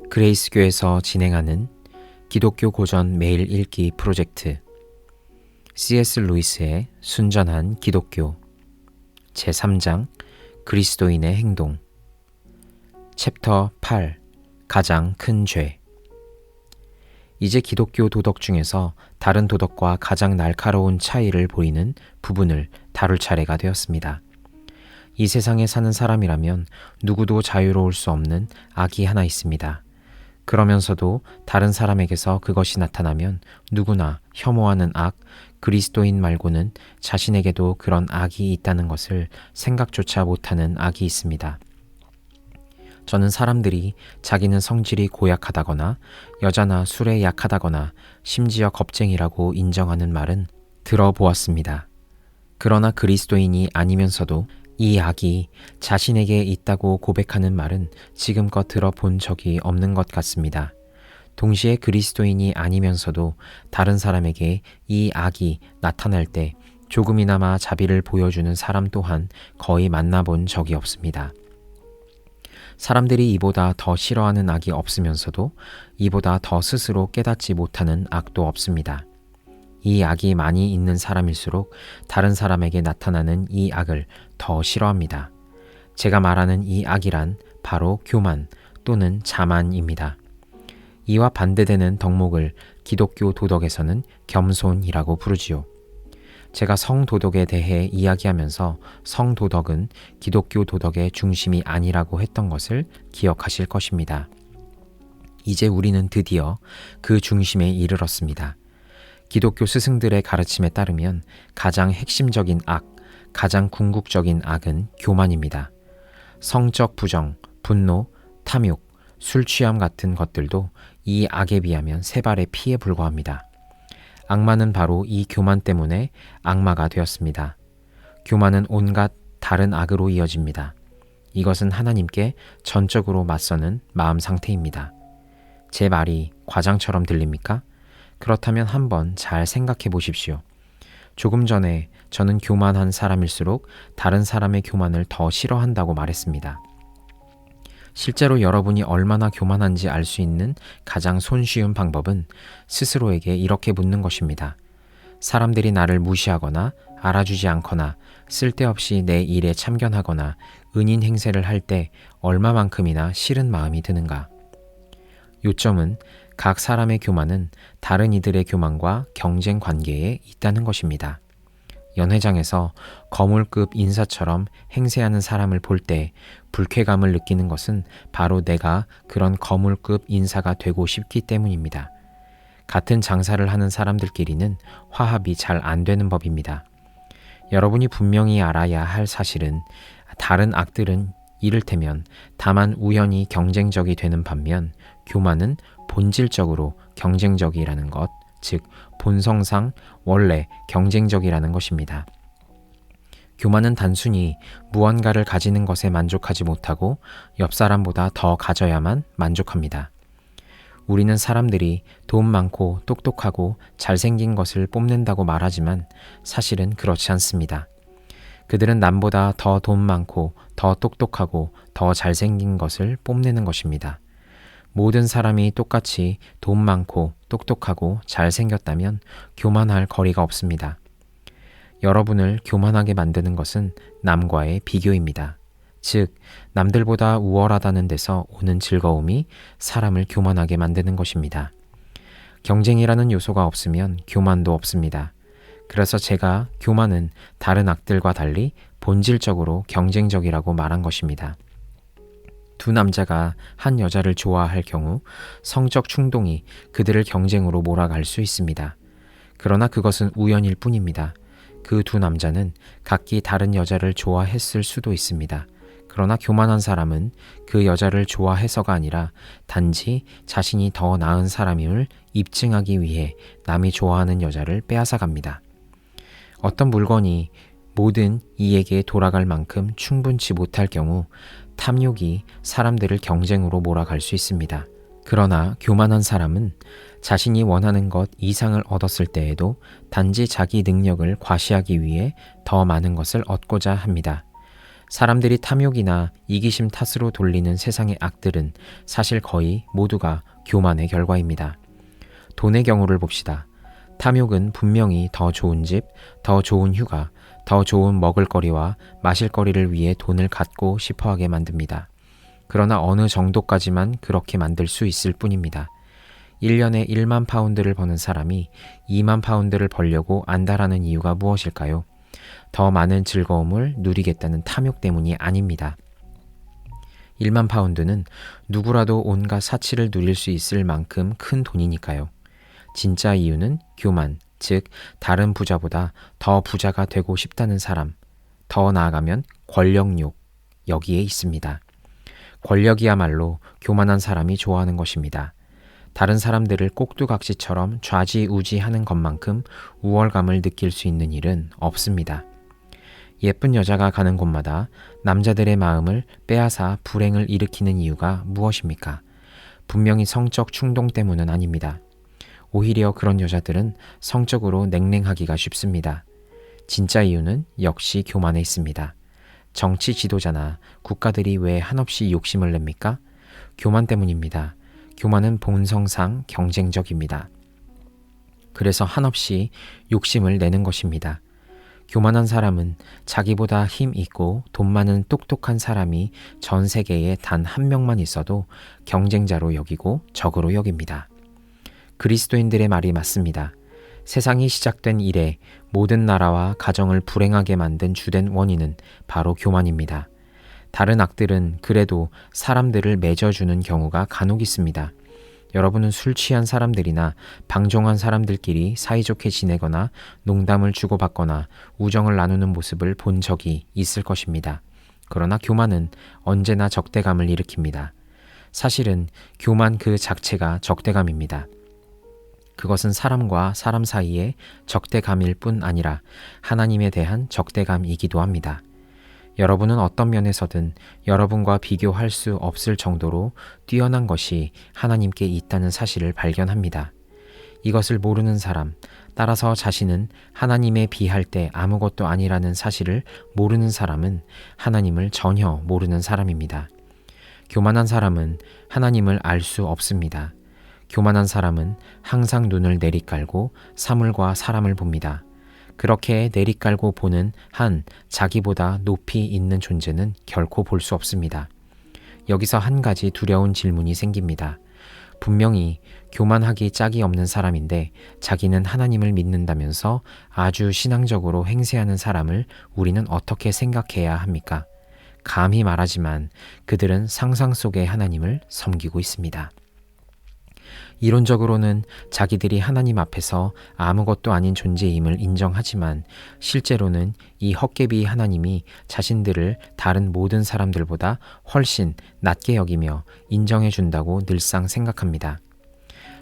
그레이스교에서 진행하는 기독교 고전 매일 읽기 프로젝트 C.S. 루이스의 순전한 기독교 제3장 그리스도인의 행동 챕터 8 가장 큰 죄. 이제 기독교 도덕 중에서 다른 도덕과 가장 날카로운 차이를 보이는 부분을 다룰 차례가 되었습니다. 이 세상에 사는 사람이라면 누구도 자유로울 수 없는 악이 하나 있습니다. 그러면서도 다른 사람에게서 그것이 나타나면 누구나 혐오하는 악, 그리스도인 말고는 자신에게도 그런 악이 있다는 것을 생각조차 못하는 악이 있습니다. 저는 사람들이 자기는 성질이 고약하다거나 여자나 술에 약하다거나 심지어 겁쟁이라고 인정하는 말은 들어보았습니다. 그러나 그리스도인이 아니면서도 이 악이 자신에게 있다고 고백하는 말은 지금껏 들어본 적이 없는 것 같습니다. 동시에 그리스도인이 아니면서도 다른 사람에게 이 악이 나타날 때 조금이나마 자비를 보여주는 사람 또한 거의 만나본 적이 없습니다. 사람들이 이보다 더 싫어하는 악이 없으면서도 이보다 더 스스로 깨닫지 못하는 악도 없습니다. 이 악이 많이 있는 사람일수록 다른 사람에게 나타나는 이 악을 더 싫어합니다. 제가 말하는 이 악이란 바로 교만 또는 자만입니다. 이와 반대되는 덕목을 기독교 도덕에서는 겸손이라고 부르지요. 제가 성도덕에 대해 이야기하면서 성도덕은 기독교 도덕의 중심이 아니라고 했던 것을 기억하실 것입니다. 이제 우리는 드디어 그 중심에 이르렀습니다. 기독교 스승들의 가르침에 따르면 가장 핵심적인 악, 가장 궁극적인 악은 교만입니다. 성적 부정, 분노, 탐욕, 술 취함 같은 것들도 이 악에 비하면 세 발의 피에 불과합니다. 악마는 바로 이 교만 때문에 악마가 되었습니다. 교만은 온갖 다른 악으로 이어집니다. 이것은 하나님께 전적으로 맞서는 마음 상태입니다. 제 말이 과장처럼 들립니까? 그렇다면 한번 잘 생각해 보십시오. 조금 전에 저는 교만한 사람일수록 다른 사람의 교만을 더 싫어한다고 말했습니다. 실제로 여러분이 얼마나 교만한지 알 수 있는 가장 손쉬운 방법은 스스로에게 이렇게 묻는 것입니다. 사람들이 나를 무시하거나 알아주지 않거나 쓸데없이 내 일에 참견하거나 은인 행세를 할 때 얼마만큼이나 싫은 마음이 드는가? 요점은 각 사람의 교만은 다른 이들의 교만과 경쟁 관계에 있다는 것입니다. 연회장에서 거물급 인사처럼 행세하는 사람을 볼 때 불쾌감을 느끼는 것은 바로 내가 그런 거물급 인사가 되고 싶기 때문입니다. 같은 장사를 하는 사람들끼리는 화합이 잘 안 되는 법입니다. 여러분이 분명히 알아야 할 사실은 다른 악들은 이를테면 다만 우연히 경쟁적이 되는 반면 교만은 본질적으로 경쟁적이라는 것, 즉 본성상 원래 경쟁적이라는 것입니다. 교만은 단순히 무언가를 가지는 것에 만족하지 못하고 옆 사람보다 더 가져야만 만족합니다. 우리는 사람들이 돈 많고 똑똑하고 잘생긴 것을 뽐낸다고 말하지만 사실은 그렇지 않습니다. 그들은 남보다 더 돈 많고 더 똑똑하고 더 잘생긴 것을 뽐내는 것입니다. 모든 사람이 똑같이 돈 많고 똑똑하고 잘생겼다면 교만할 거리가 없습니다. 여러분을 교만하게 만드는 것은 남과의 비교입니다. 즉, 남들보다 우월하다는 데서 오는 즐거움이 사람을 교만하게 만드는 것입니다. 경쟁이라는 요소가 없으면 교만도 없습니다. 그래서 제가 교만은 다른 악들과 달리 본질적으로 경쟁적이라고 말한 것입니다. 두 남자가 한 여자를 좋아할 경우 성적 충동이 그들을 경쟁으로 몰아갈 수 있습니다. 그러나 그것은 우연일 뿐입니다. 그 두 남자는 각기 다른 여자를 좋아했을 수도 있습니다. 그러나 교만한 사람은 그 여자를 좋아해서가 아니라 단지 자신이 더 나은 사람임을 입증하기 위해 남이 좋아하는 여자를 빼앗아갑니다. 어떤 물건이 모든 이에게 돌아갈 만큼 충분치 못할 경우 탐욕이 사람들을 경쟁으로 몰아갈 수 있습니다. 그러나 교만한 사람은 자신이 원하는 것 이상을 얻었을 때에도 단지 자기 능력을 과시하기 위해 더 많은 것을 얻고자 합니다. 사람들이 탐욕이나 이기심 탓으로 돌리는 세상의 악들은 사실 거의 모두가 교만의 결과입니다. 돈의 경우를 봅시다. 탐욕은 분명히 더 좋은 집, 더 좋은 휴가, 더 좋은 먹을거리와 마실거리를 위해 돈을 갖고 싶어하게 만듭니다. 그러나 어느 정도까지만 그렇게 만들 수 있을 뿐입니다. 1년에 1만 파운드를 버는 사람이 2만 파운드를 벌려고 안다라는 이유가 무엇일까요? 더 많은 즐거움을 누리겠다는 탐욕 때문이 아닙니다. 1만 파운드는 누구라도 온갖 사치를 누릴 수 있을 만큼 큰 돈이니까요. 진짜 이유는 교만, 즉 다른 부자보다 더 부자가 되고 싶다는 사람, 더 나아가면 권력욕, 여기에 있습니다. 권력이야말로 교만한 사람이 좋아하는 것입니다. 다른 사람들을 꼭두각시처럼 좌지우지하는 것만큼 우월감을 느낄 수 있는 일은 없습니다. 예쁜 여자가 가는 곳마다 남자들의 마음을 빼앗아 불행을 일으키는 이유가 무엇입니까? 분명히 성적 충동 때문은 아닙니다. 오히려 그런 여자들은 성적으로 냉랭하기가 쉽습니다. 진짜 이유는 역시 교만에 있습니다. 정치 지도자나 국가들이 왜 한없이 욕심을 냅니까? 교만 때문입니다. 교만은 본성상 경쟁적입니다. 그래서 한없이 욕심을 내는 것입니다. 교만한 사람은 자기보다 힘 있고 돈 많은 똑똑한 사람이 전 세계에 단 한 명만 있어도 경쟁자로 여기고 적으로 여깁니다. 그리스도인들의 말이 맞습니다. 세상이 시작된 이래 모든 나라와 가정을 불행하게 만든 주된 원인은 바로 교만입니다. 다른 악들은 그래도 사람들을 맺어주는 경우가 간혹 있습니다. 여러분은 술 취한 사람들이나 방종한 사람들끼리 사이좋게 지내거나 농담을 주고받거나 우정을 나누는 모습을 본 적이 있을 것입니다. 그러나 교만은 언제나 적대감을 일으킵니다. 사실은 교만 그 자체가 적대감입니다. 그것은 사람과 사람 사이의 적대감일 뿐 아니라 하나님에 대한 적대감이기도 합니다. 여러분은 어떤 면에서든 여러분과 비교할 수 없을 정도로 뛰어난 것이 하나님께 있다는 사실을 발견합니다. 이것을 모르는 사람, 따라서 자신은 하나님에 비할 때 아무것도 아니라는 사실을 모르는 사람은 하나님을 전혀 모르는 사람입니다. 교만한 사람은 하나님을 알 수 없습니다. 교만한 사람은 항상 눈을 내리깔고 사물과 사람을 봅니다. 그렇게 내리깔고 보는 한 자기보다 높이 있는 존재는 결코 볼 수 없습니다. 여기서 한 가지 두려운 질문이 생깁니다. 분명히 교만하기 짝이 없는 사람인데 자기는 하나님을 믿는다면서 아주 신앙적으로 행세하는 사람을 우리는 어떻게 생각해야 합니까? 감히 말하지만 그들은 상상 속의 하나님을 섬기고 있습니다. 이론적으로는 자기들이 하나님 앞에서 아무것도 아닌 존재임을 인정하지만 실제로는 이 헛개비 하나님이 자신들을 다른 모든 사람들보다 훨씬 낮게 여기며 인정해 준다고 늘상 생각합니다.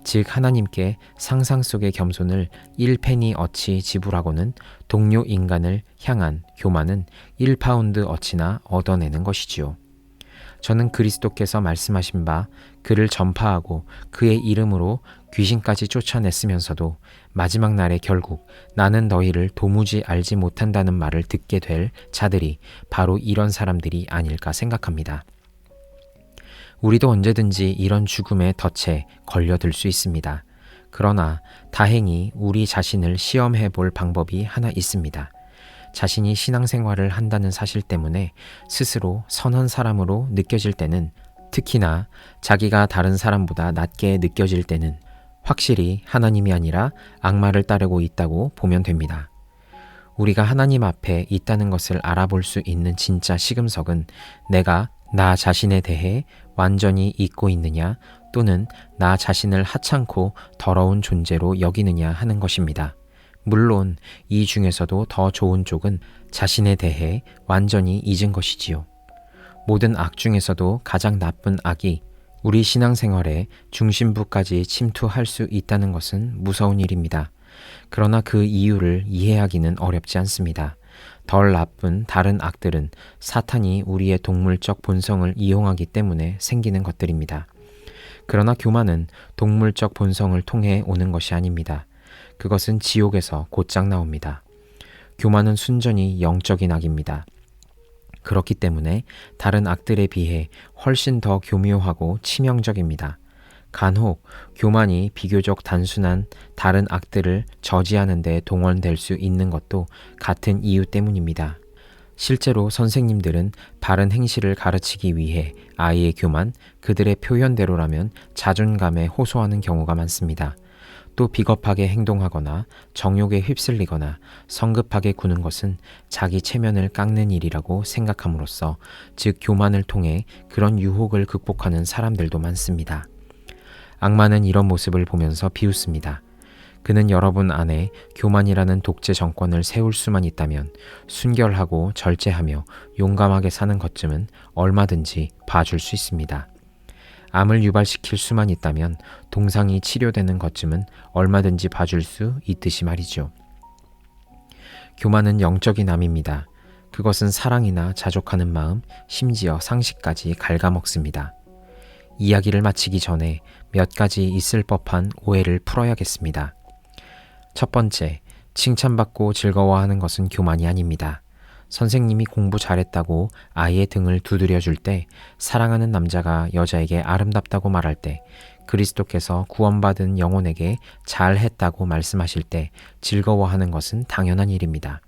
즉 하나님께 상상 속의 겸손을 1페니 어치 지불하고는 동료 인간을 향한 교만은 1파운드 어치나 얻어내는 것이지요. 저는 그리스도께서 말씀하신 바 그를 전파하고 그의 이름으로 귀신까지 쫓아냈으면서도 마지막 날에 결국 나는 너희를 도무지 알지 못한다는 말을 듣게 될 자들이 바로 이런 사람들이 아닐까 생각합니다. 우리도 언제든지 이런 죽음의 덫에 걸려들 수 있습니다. 그러나 다행히 우리 자신을 시험해 볼 방법이 하나 있습니다. 자신이 신앙생활을 한다는 사실 때문에 스스로 선한 사람으로 느껴질 때는, 특히나 자기가 다른 사람보다 낮게 느껴질 때는 확실히 하나님이 아니라 악마를 따르고 있다고 보면 됩니다. 우리가 하나님 앞에 있다는 것을 알아볼 수 있는 진짜 시금석은 내가 나 자신에 대해 완전히 잊고 있느냐 또는 나 자신을 하찮고 더러운 존재로 여기느냐 하는 것입니다. 물론 이 중에서도 더 좋은 쪽은 자신에 대해 완전히 잊은 것이지요. 모든 악 중에서도 가장 나쁜 악이 우리 신앙생활의 중심부까지 침투할 수 있다는 것은 무서운 일입니다. 그러나 그 이유를 이해하기는 어렵지 않습니다. 덜 나쁜 다른 악들은 사탄이 우리의 동물적 본성을 이용하기 때문에 생기는 것들입니다. 그러나 교만은 동물적 본성을 통해 오는 것이 아닙니다. 그것은 지옥에서 곧장 나옵니다. 교만은 순전히 영적인 악입니다. 그렇기 때문에 다른 악들에 비해 훨씬 더 교묘하고 치명적입니다. 간혹 교만이 비교적 단순한 다른 악들을 저지하는 데 동원될 수 있는 것도 같은 이유 때문입니다. 실제로 선생님들은 바른 행실을 가르치기 위해 아이의 교만, 그들의 표현대로라면 자존감에 호소하는 경우가 많습니다. 또 비겁하게 행동하거나 정욕에 휩쓸리거나 성급하게 구는 것은 자기 체면을 깎는 일이라고 생각함으로써, 즉 교만을 통해 그런 유혹을 극복하는 사람들도 많습니다. 악마는 이런 모습을 보면서 비웃습니다. 그는 여러분 안에 교만이라는 독재 정권을 세울 수만 있다면 순결하고 절제하며 용감하게 사는 것쯤은 얼마든지 봐줄 수 있습니다. 암을 유발시킬 수만 있다면 동상이 치료되는 것쯤은 얼마든지 봐줄 수 있듯이 말이죠. 교만은 영적인 암입니다. 그것은 사랑이나 자족하는 마음, 심지어 상식까지 갉아먹습니다. 이야기를 마치기 전에 몇 가지 있을 법한 오해를 풀어야겠습니다. 첫 번째, 칭찬받고 즐거워하는 것은 교만이 아닙니다. 선생님이 공부 잘했다고 아이의 등을 두드려 줄 때, 사랑하는 남자가 여자에게 아름답다고 말할 때, 그리스도께서 구원받은 영혼에게 잘했다고 말씀하실 때 즐거워하는 것은 당연한 일입니다.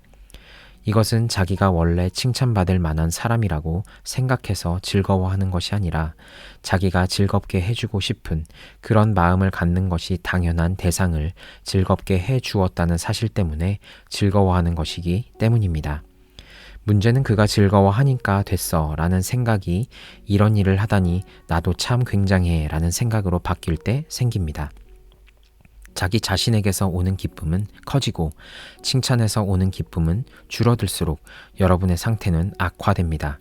이것은 자기가 원래 칭찬받을 만한 사람이라고 생각해서 즐거워하는 것이 아니라 자기가 즐겁게 해주고 싶은 그런 마음을 갖는 것이 당연한 대상을 즐겁게 해주었다는 사실 때문에 즐거워하는 것이기 때문입니다. 문제는 그가 즐거워하니까 됐어 라는 생각이 이런 일을 하다니 나도 참 굉장해 라는 생각으로 바뀔 때 생깁니다. 자기 자신에게서 오는 기쁨은 커지고 칭찬에서 오는 기쁨은 줄어들수록 여러분의 상태는 악화됩니다.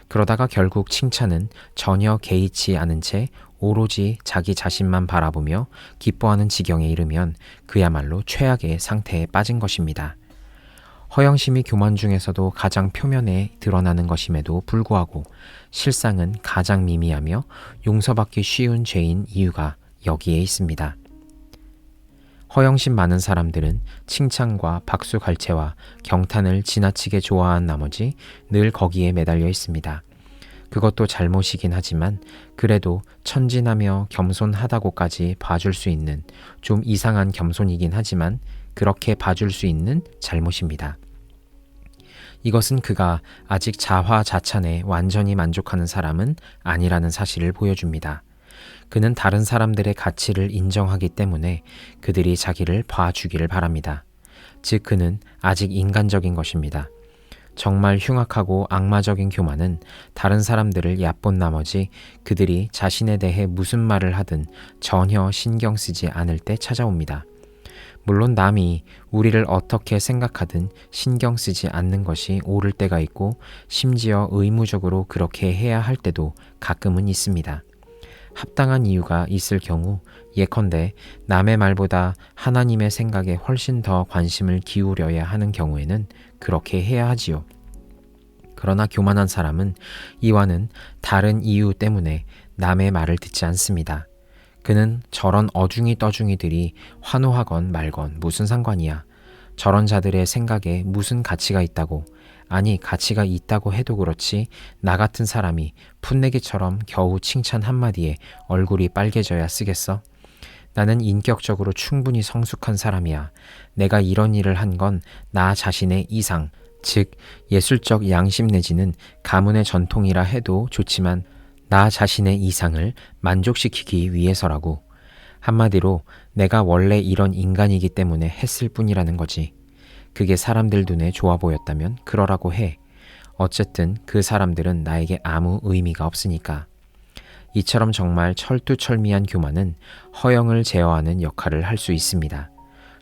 그러다가 결국 칭찬은 전혀 개의치 않은 채 오로지 자기 자신만 바라보며 기뻐하는 지경에 이르면 그야말로 최악의 상태에 빠진 것입니다. 허영심이 교만 중에서도 가장 표면에 드러나는 것임에도 불구하고 실상은 가장 미미하며 용서받기 쉬운 죄인 이유가 여기에 있습니다. 허영심 많은 사람들은 칭찬과 박수갈채와 경탄을 지나치게 좋아한 나머지 늘 거기에 매달려 있습니다. 그것도 잘못이긴 하지만 그래도 천진하며 겸손하다고까지 봐줄 수 있는 좀 이상한 겸손이긴 하지만 그렇게 봐줄 수 있는 잘못입니다. 이것은 그가 아직 자화자찬에 완전히 만족하는 사람은 아니라는 사실을 보여줍니다. 그는 다른 사람들의 가치를 인정하기 때문에 그들이 자기를 봐주기를 바랍니다. 즉 그는 아직 인간적인 것입니다. 정말 흉악하고 악마적인 교만은 다른 사람들을 얕본 나머지 그들이 자신에 대해 무슨 말을 하든 전혀 신경 쓰지 않을 때 찾아옵니다. 물론 남이 우리를 어떻게 생각하든 신경 쓰지 않는 것이 옳을 때가 있고 심지어 의무적으로 그렇게 해야 할 때도 가끔은 있습니다. 합당한 이유가 있을 경우 예컨대 남의 말보다 하나님의 생각에 훨씬 더 관심을 기울여야 하는 경우에는 그렇게 해야 하지요. 그러나 교만한 사람은 이와는 다른 이유 때문에 남의 말을 듣지 않습니다. 그는 저런 어중이 떠중이들이 환호하건 말건 무슨 상관이야. 저런 자들의 생각에 무슨 가치가 있다고. 아니 가치가 있다고 해도 그렇지 나 같은 사람이 풋내기처럼 겨우 칭찬 한마디에 얼굴이 빨개져야 쓰겠어? 나는 인격적으로 충분히 성숙한 사람이야. 내가 이런 일을 한 건 나 자신의 이상, 즉 예술적 양심 내지는 가문의 전통이라 해도 좋지만 나 자신의 이상을 만족시키기 위해서라고. 한마디로 내가 원래 이런 인간이기 때문에 했을 뿐이라는 거지. 그게 사람들 눈에 좋아 보였다면 그러라고 해. 어쨌든 그 사람들은 나에게 아무 의미가 없으니까. 이처럼 정말 철두철미한 교만은 허영을 제어하는 역할을 할 수 있습니다.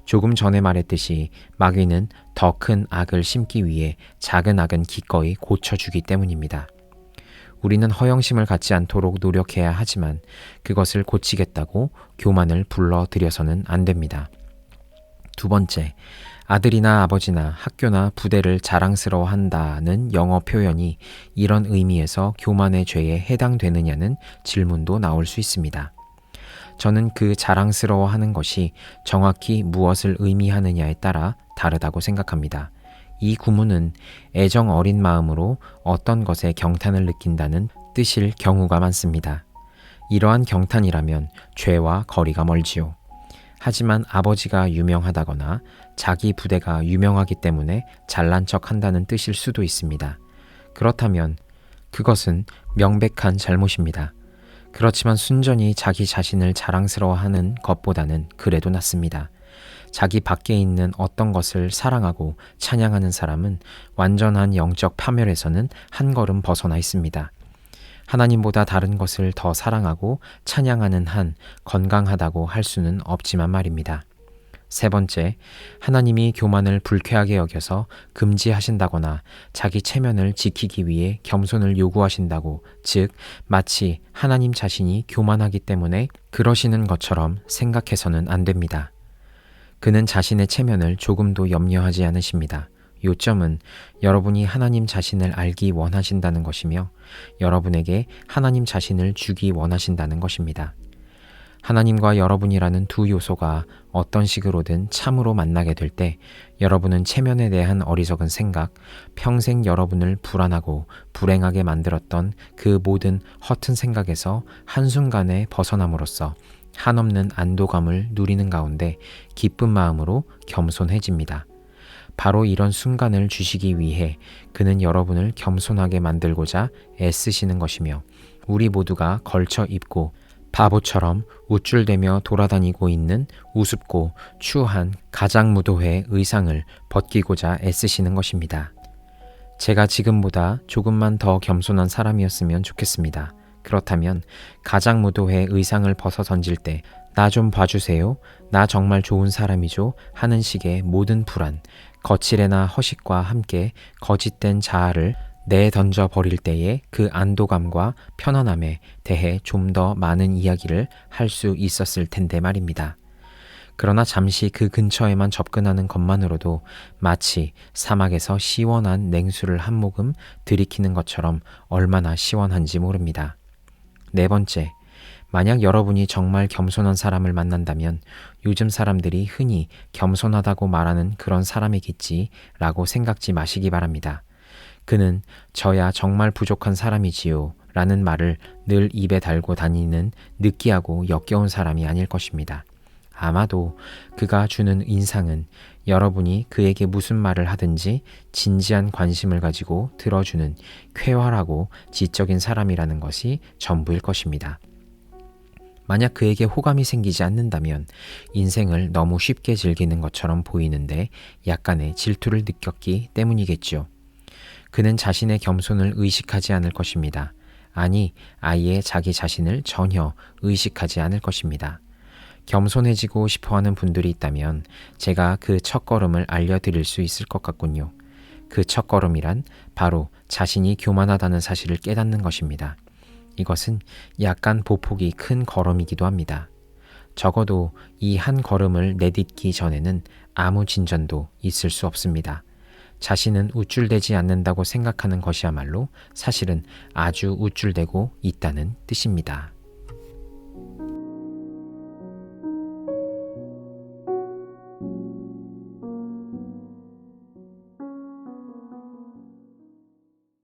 조금 전에 말했듯이 마귀는 더 큰 악을 심기 위해 작은 악은 기꺼이 고쳐주기 때문입니다. 우리는 허영심을 갖지 않도록 노력해야 하지만 그것을 고치겠다고 교만을 불러들여서는 안 됩니다. 두 번째, 아들이나 아버지나 학교나 부대를 자랑스러워한다는 영어 표현이 이런 의미에서 교만의 죄에 해당되느냐는 질문도 나올 수 있습니다. 저는 그 자랑스러워하는 것이 정확히 무엇을 의미하느냐에 따라 다르다고 생각합니다. 이 구문은 애정 어린 마음으로 어떤 것에 경탄을 느낀다는 뜻일 경우가 많습니다. 이러한 경탄이라면 죄와 거리가 멀지요. 하지만 아버지가 유명하다거나 자기 부대가 유명하기 때문에 잘난 척 한다는 뜻일 수도 있습니다. 그렇다면 그것은 명백한 잘못입니다. 그렇지만 순전히 자기 자신을 자랑스러워하는 것보다는 그래도 낫습니다. 자기 밖에 있는 어떤 것을 사랑하고 찬양하는 사람은 완전한 영적 파멸에서는 한 걸음 벗어나 있습니다. 하나님보다 다른 것을 더 사랑하고 찬양하는 한 건강하다고 할 수는 없지만 말입니다. 세 번째, 하나님이 교만을 불쾌하게 여겨서 금지하신다거나 자기 체면을 지키기 위해 겸손을 요구하신다고, 즉 마치 하나님 자신이 교만하기 때문에 그러시는 것처럼 생각해서는 안 됩니다. 그는 자신의 체면을 조금도 염려하지 않으십니다. 요점은 여러분이 하나님 자신을 알기 원하신다는 것이며 여러분에게 하나님 자신을 주기 원하신다는 것입니다. 하나님과 여러분이라는 두 요소가 어떤 식으로든 참으로 만나게 될 때 여러분은 체면에 대한 어리석은 생각, 평생 여러분을 불안하고 불행하게 만들었던 그 모든 허튼 생각에서 한순간에 벗어남으로써 한없는 안도감을 누리는 가운데 기쁜 마음으로 겸손해집니다. 바로 이런 순간을 주시기 위해 그는 여러분을 겸손하게 만들고자 애쓰시는 것이며 우리 모두가 걸쳐 입고 바보처럼 우쭐대며 돌아다니고 있는 우습고 추한 가장무도회 의상을 벗기고자 애쓰시는 것입니다. 제가 지금보다 조금만 더 겸손한 사람이었으면 좋겠습니다. 그렇다면 가장무도회 의상을 벗어 던질 때 나 좀 봐주세요. 나 정말 좋은 사람이죠. 하는 식의 모든 불안, 거칠애나 허식과 함께 거짓된 자아를 내던져 버릴 때의 그 안도감과 편안함에 대해 좀 더 많은 이야기를 할 수 있었을 텐데 말입니다. 그러나 잠시 그 근처에만 접근하는 것만으로도 마치 사막에서 시원한 냉수를 한 모금 들이키는 것처럼 얼마나 시원한지 모릅니다. 네 번째, 만약 여러분이 정말 겸손한 사람을 만난다면 요즘 사람들이 흔히 겸손하다고 말하는 그런 사람이겠지라고 생각지 마시기 바랍니다. 그는 저야 정말 부족한 사람이지요 라는 말을 늘 입에 달고 다니는 느끼하고 역겨운 사람이 아닐 것입니다. 아마도 그가 주는 인상은 여러분이 그에게 무슨 말을 하든지 진지한 관심을 가지고 들어주는 쾌활하고 지적인 사람이라는 것이 전부일 것입니다. 만약 그에게 호감이 생기지 않는다면 인생을 너무 쉽게 즐기는 것처럼 보이는데 약간의 질투를 느꼈기 때문이겠죠. 그는 자신의 겸손을 의식하지 않을 것입니다. 아니, 아예 자기 자신을 전혀 의식하지 않을 것입니다. 겸손해지고 싶어하는 분들이 있다면 제가 그 첫걸음을 알려드릴 수 있을 것 같군요. 그 첫걸음이란 바로 자신이 교만하다는 사실을 깨닫는 것입니다. 이것은 약간 보폭이 큰 걸음이기도 합니다. 적어도 이 한 걸음을 내딛기 전에는 아무 진전도 있을 수 없습니다. 자신은 우쭐대지 않는다고 생각하는 것이야말로 사실은 아주 우쭐대고 있다는 뜻입니다.